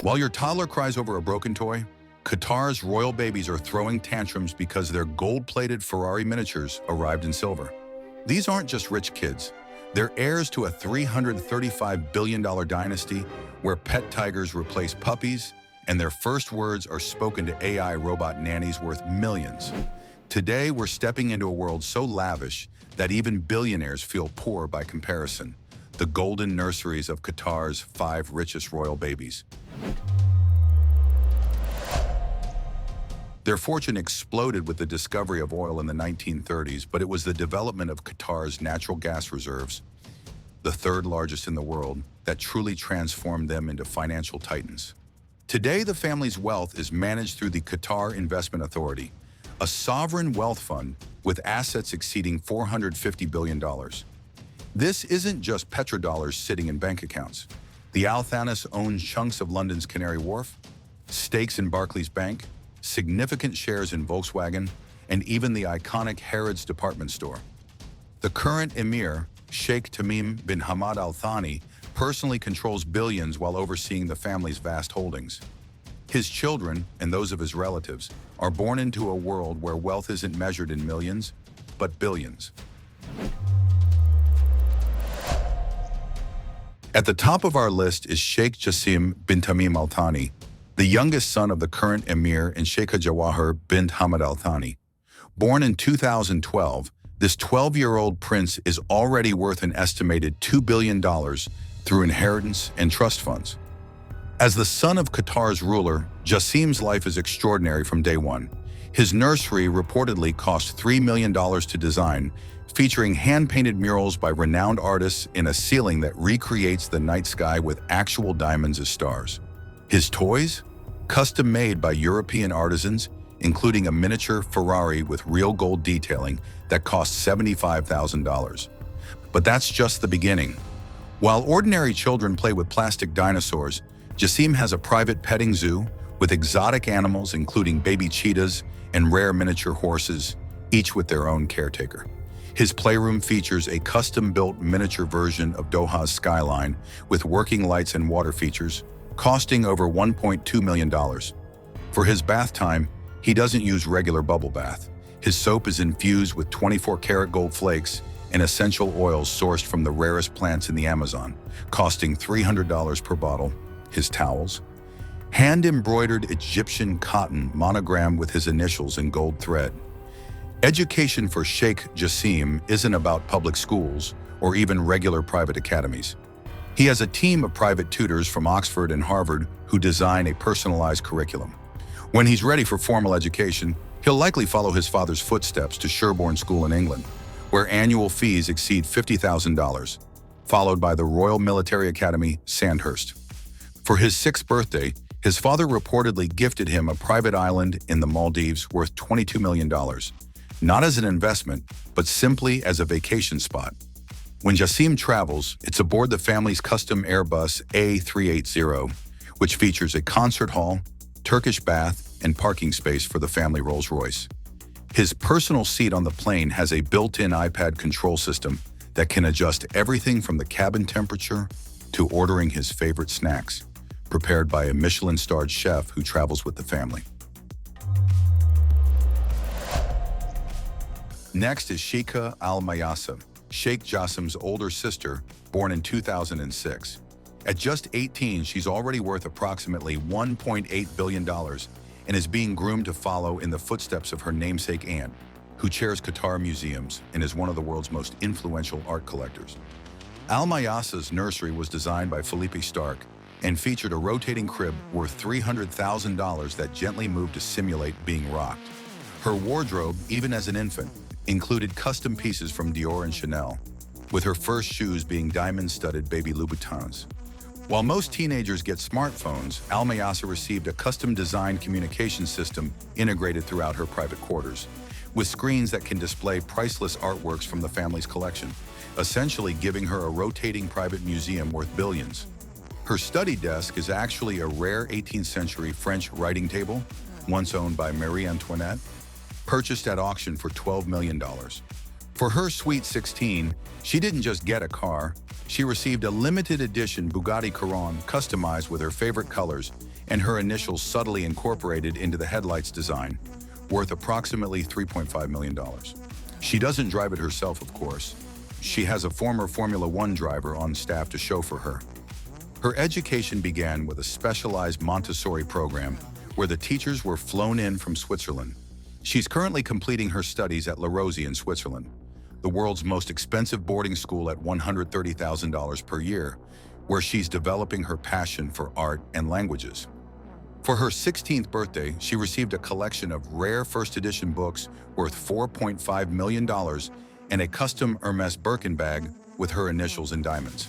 While your toddler cries over a broken toy, Qatar's royal babies are throwing tantrums because their gold-plated Ferrari miniatures arrived in silver. These aren't just rich kids. They're heirs to a $335 billion dynasty where pet tigers replace puppies, and their first words are spoken to AI robot nannies worth millions. Today, we're stepping into a world so lavish that even billionaires feel poor by comparison. The golden nurseries of Qatar's 5 richest royal babies. Their fortune exploded with the discovery of oil in the 1930s, but it was the development of Qatar's natural gas reserves, the 3rd largest in the world, that truly transformed them into financial titans. Today, the family's wealth is managed through the Qatar Investment Authority, a sovereign wealth fund with assets exceeding $450 billion. This isn't just petrodollars sitting in bank accounts. The Al Thanis owns chunks of London's Canary Wharf, stakes in Barclays Bank, significant shares in Volkswagen, and even the iconic Harrods department store. The current emir, Sheikh Tamim bin Hamad Al Thani, personally controls billions while overseeing the family's vast holdings. His children, and those of his relatives, are born into a world where wealth isn't measured in millions, but billions. At the top of our list is Sheikh Jassim bin Tamim Al Thani, the youngest son of the current emir and Sheikha Jawahar bint Hamad Al Thani. Born in 2012, this 12-year-old prince is already worth an estimated $2 billion through inheritance and trust funds. As the son of Qatar's ruler, Jassim's life is extraordinary from day one. His nursery reportedly cost $3 million to design, featuring hand-painted murals by renowned artists in a ceiling that recreates the night sky with actual diamonds as stars. His toys? Custom-made by European artisans, including a miniature Ferrari with real gold detailing that cost $75,000. But that's just the beginning. While ordinary children play with plastic dinosaurs, Jassim has a private petting zoo with exotic animals including baby cheetahs and rare miniature horses, each with their own caretaker. His playroom features a custom-built miniature version of Doha's skyline with working lights and water features, costing over $1.2 million. For his bath time, he doesn't use regular bubble bath. His soap is infused with 24-karat gold flakes and essential oils sourced from the rarest plants in the Amazon, costing $300 per bottle. His towels? Hand-embroidered Egyptian cotton monogrammed with his initials in gold thread. Education for Sheikh Jassim isn't about public schools or even regular private academies. He has a team of private tutors from Oxford and Harvard who design a personalized curriculum. When he's ready for formal education, he'll likely follow his father's footsteps to Sherborne School in England, where annual fees exceed $50,000, followed by the Royal Military Academy, Sandhurst. For his 6th birthday, his father reportedly gifted him a private island in the Maldives worth $22 million, not as an investment, but simply as a vacation spot. When Jassim travels, it's aboard the family's custom Airbus A380, which features a concert hall, Turkish bath, and parking space for the family Rolls-Royce. His personal seat on the plane has a built-in iPad control system that can adjust everything from the cabin temperature to ordering his favorite snacks, prepared by a Michelin-starred chef who travels with the family. Next is Sheikha Al-Mayassa, Sheikh Jassim's older sister, born in 2006. At just 18, she's already worth approximately $1.8 billion and is being groomed to follow in the footsteps of her namesake aunt, who chairs Qatar museums and is one of the world's most influential art collectors. Al-Mayassa's nursery was designed by Philippe Stark and featured a rotating crib worth $300,000 that gently moved to simulate being rocked. Her wardrobe, even as an infant, included custom pieces from Dior and Chanel, with her first shoes being diamond-studded baby Louboutins. While most teenagers get smartphones, Al-Mayassa received a custom-designed communication system integrated throughout her private quarters, with screens that can display priceless artworks from the family's collection, essentially giving her a rotating private museum worth billions. Her study desk is actually a rare 18th century French writing table, once owned by Marie Antoinette, purchased at auction for $12 million. For her Sweet 16, she didn't just get a car, she received a limited edition Bugatti Chiron customized with her favorite colors and her initials subtly incorporated into the headlights design, worth approximately $3.5 million. She doesn't drive it herself, of course. She has a former Formula One driver on staff to chauffeur her. Her education began with a specialized Montessori program where the teachers were flown in from Switzerland. She's currently completing her studies at La Rosey in Switzerland, the world's most expensive boarding school at $130,000 per year, where she's developing her passion for art and languages. For her 16th birthday, she received a collection of rare first edition books worth $4.5 million and a custom Hermes Birkin bag with her initials in diamonds.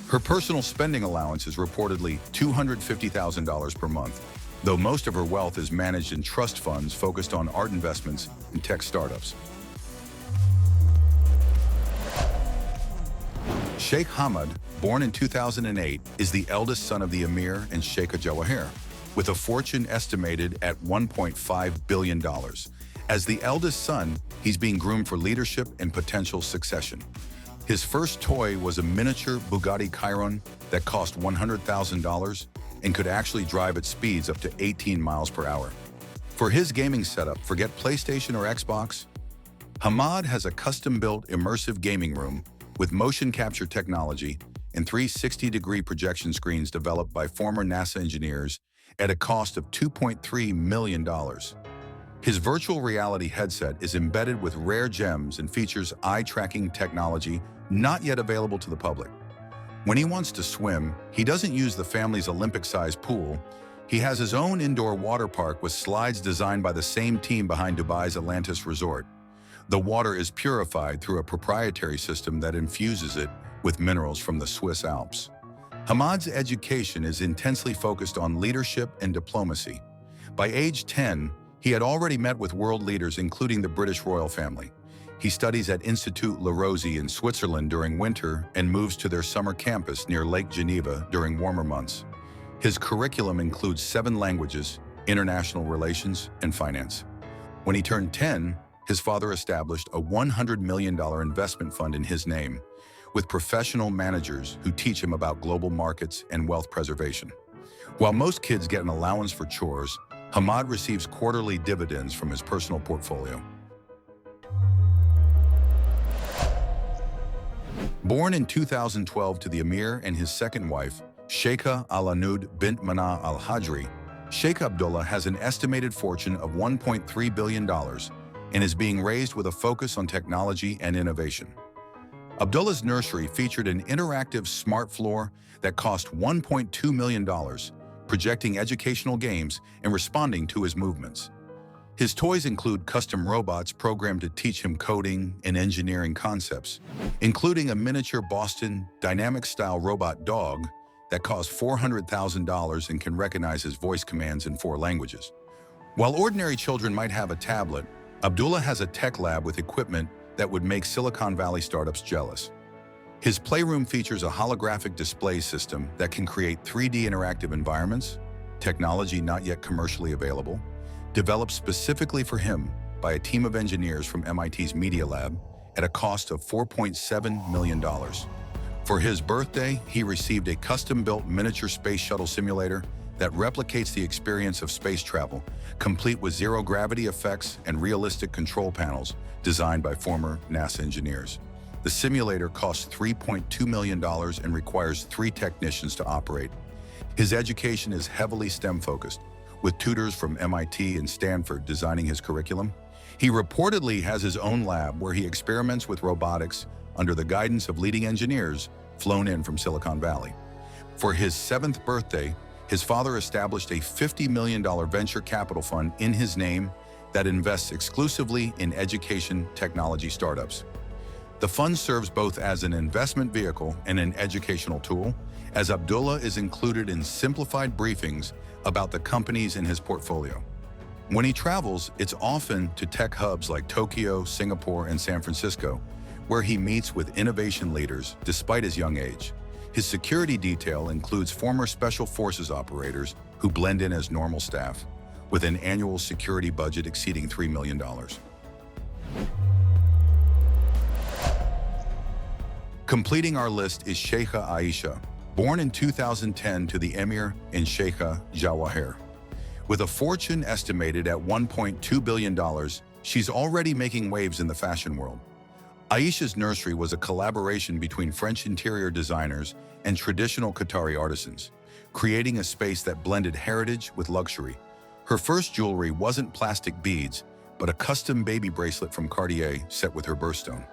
Her personal spending allowance is reportedly $250,000 per month, though most of her wealth is managed in trust funds focused on art investments and tech startups. Sheikh Hamad, born in 2008, is the eldest son of the Emir and Sheikha Jawahir, with a fortune estimated at $1.5 billion. As the eldest son, he's being groomed for leadership and potential succession. His first toy was a miniature Bugatti Chiron that cost $100,000 and could actually drive at speeds up to 18 miles per hour. For his gaming setup, forget PlayStation or Xbox. Hamad has a custom-built immersive gaming room with motion capture technology and 360-degree projection screens developed by former NASA engineers at a cost of $2.3 million. His virtual reality headset is embedded with rare gems and features eye-tracking technology not yet available to the public. When he wants to swim, he doesn't use the family's Olympic-sized pool. He has his own indoor water park with slides designed by the same team behind Dubai's Atlantis Resort. The water is purified through a proprietary system that infuses it with minerals from the Swiss Alps. Hamad's education is intensely focused on leadership and diplomacy. By age 10, he had already met with world leaders, including the British royal family. He studies at Institut La Rosey in Switzerland during winter and moves to their summer campus near Lake Geneva during warmer months. His curriculum includes 7 languages, international relations, and finance. When he turned 10, his father established a $100 million investment fund in his name, with professional managers who teach him about global markets and wealth preservation. While most kids get an allowance for chores, Hamad receives quarterly dividends from his personal portfolio. Born in 2012 to the Emir and his second wife, Sheikha Al-Anud bint Mana Al-Hajri, Sheikh Abdullah has an estimated fortune of $1.3 billion and is being raised with a focus on technology and innovation. Abdullah's nursery featured an interactive smart floor that cost $1.2 million, projecting educational games and responding to his movements. His toys include custom robots programmed to teach him coding and engineering concepts, including a miniature Boston dynamic-style robot dog that costs $400,000 and can recognize his voice commands in 4 languages. While ordinary children might have a tablet, Abdullah has a tech lab with equipment that would make Silicon Valley startups jealous. His playroom features a holographic display system that can create 3D interactive environments, technology not yet commercially available, developed specifically for him by a team of engineers from MIT's Media Lab at a cost of $4.7 million. For his birthday, he received a custom-built miniature space shuttle simulator that replicates the experience of space travel, complete with zero-gravity effects and realistic control panels designed by former NASA engineers. The simulator costs $3.2 million and requires 3 technicians to operate. His education is heavily STEM-focused, with tutors from MIT and Stanford designing his curriculum. He reportedly has his own lab where he experiments with robotics under the guidance of leading engineers flown in from Silicon Valley. For his 7th birthday, his father established a $50 million venture capital fund in his name that invests exclusively in education technology startups. The fund serves both as an investment vehicle and an educational tool, as Abdullah is included in simplified briefings about the companies in his portfolio. When he travels, it's often to tech hubs like Tokyo, Singapore, and San Francisco, where he meets with innovation leaders despite his young age. His security detail includes former Special Forces operators who blend in as normal staff, with an annual security budget exceeding $3 million. Completing our list is Sheikha Aisha, Born in 2010 to the Emir and Sheikha Jawahir. With a fortune estimated at $1.2 billion, she's already making waves in the fashion world. Aisha's nursery was a collaboration between French interior designers and traditional Qatari artisans, creating a space that blended heritage with luxury. Her first jewelry wasn't plastic beads, but a custom baby bracelet from Cartier set with her birthstone.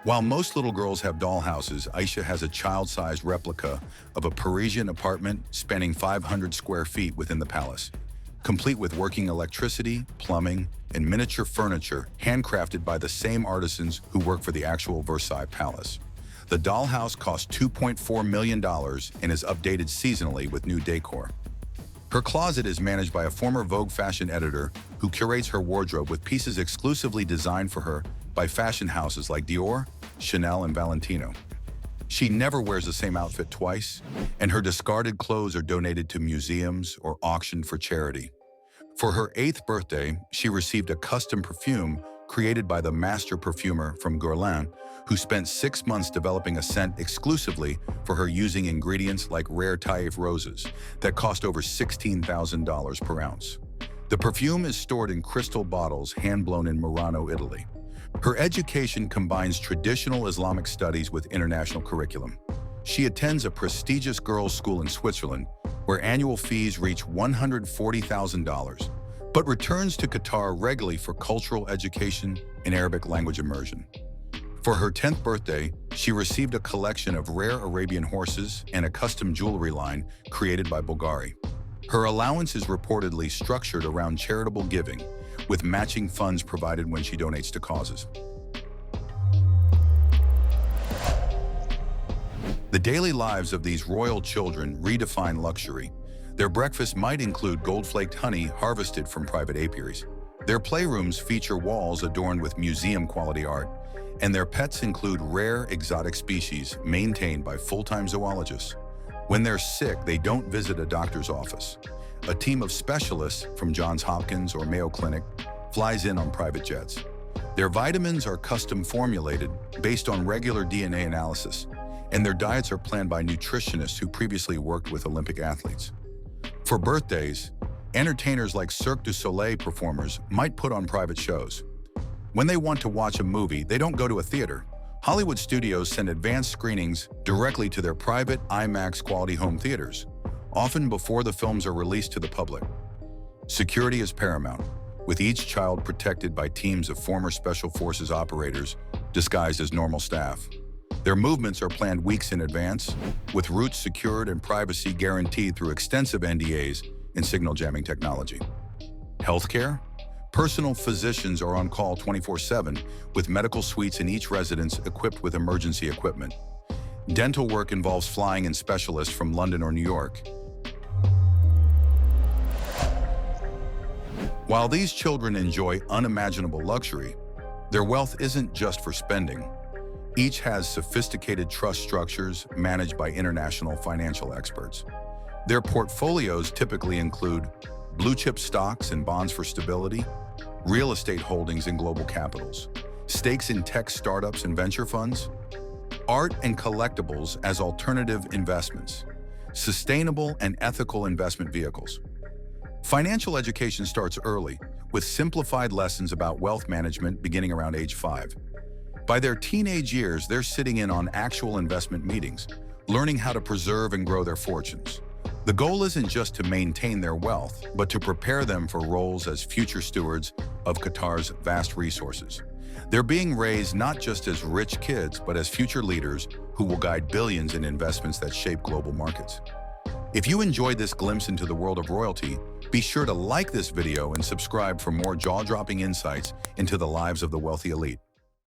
While most little girls have dollhouses, Aisha has a child-sized replica of a Parisian apartment spanning 500 square feet within the palace, complete with working electricity, plumbing, and miniature furniture handcrafted by the same artisans who work for the actual Versailles Palace. The dollhouse costs $2.4 million and is updated seasonally with new decor. Her closet is managed by a former Vogue fashion editor who curates her wardrobe with pieces exclusively designed for her by fashion houses like Dior, Chanel, and Valentino. She never wears the same outfit twice, and her discarded clothes are donated to museums or auctioned for charity. For her 8th birthday, she received a custom perfume created by the master perfumer from Guerlain, who spent 6 months developing a scent exclusively for her using ingredients like rare Taif roses that cost over $16,000 per ounce. The perfume is stored in crystal bottles hand-blown in Murano, Italy. Her education combines traditional Islamic studies with international curriculum. She attends a prestigious girls' school in Switzerland, where annual fees reach $140,000, but returns to Qatar regularly for cultural education and Arabic language immersion. For her 10th birthday, she received a collection of rare Arabian horses and a custom jewelry line created by Bulgari. Her allowance is reportedly structured around charitable giving, with matching funds provided when she donates to causes. The daily lives of these royal children redefine luxury. Their breakfast might include gold-flaked honey harvested from private apiaries. Their playrooms feature walls adorned with museum-quality art, and their pets include rare exotic species maintained by full-time zoologists. When they're sick, they don't visit a doctor's office. A team of specialists from Johns Hopkins or Mayo Clinic flies in on private jets. Their vitamins are custom formulated based on regular DNA analysis, and their diets are planned by nutritionists who previously worked with Olympic athletes. For birthdays, entertainers like Cirque du Soleil performers might put on private shows. When they want to watch a movie, they don't go to a theater. Hollywood studios send advanced screenings directly to their private IMAX quality home theaters, often before the films are released to the public. Security is paramount, with each child protected by teams of former Special Forces operators disguised as normal staff. Their movements are planned weeks in advance, with routes secured and privacy guaranteed through extensive NDAs and signal jamming technology. Healthcare? Personal physicians are on call 24/7, with medical suites in each residence equipped with emergency equipment. Dental work involves flying in specialists from London or New York. While these children enjoy unimaginable luxury, their wealth isn't just for spending. Each has sophisticated trust structures managed by international financial experts. Their portfolios typically include blue-chip stocks and bonds for stability, real estate holdings in global capitals, stakes in tech startups and venture funds, art and collectibles as alternative investments, sustainable and ethical investment vehicles. Financial education starts early, with simplified lessons about wealth management beginning around age 5. By their teenage years, they're sitting in on actual investment meetings, learning how to preserve and grow their fortunes. The goal isn't just to maintain their wealth, but to prepare them for roles as future stewards of Qatar's vast resources. They're being raised not just as rich kids, but as future leaders who will guide billions in investments that shape global markets. If you enjoyed this glimpse into the world of royalty, be sure to like this video and subscribe for more jaw-dropping insights into the lives of the wealthy elite.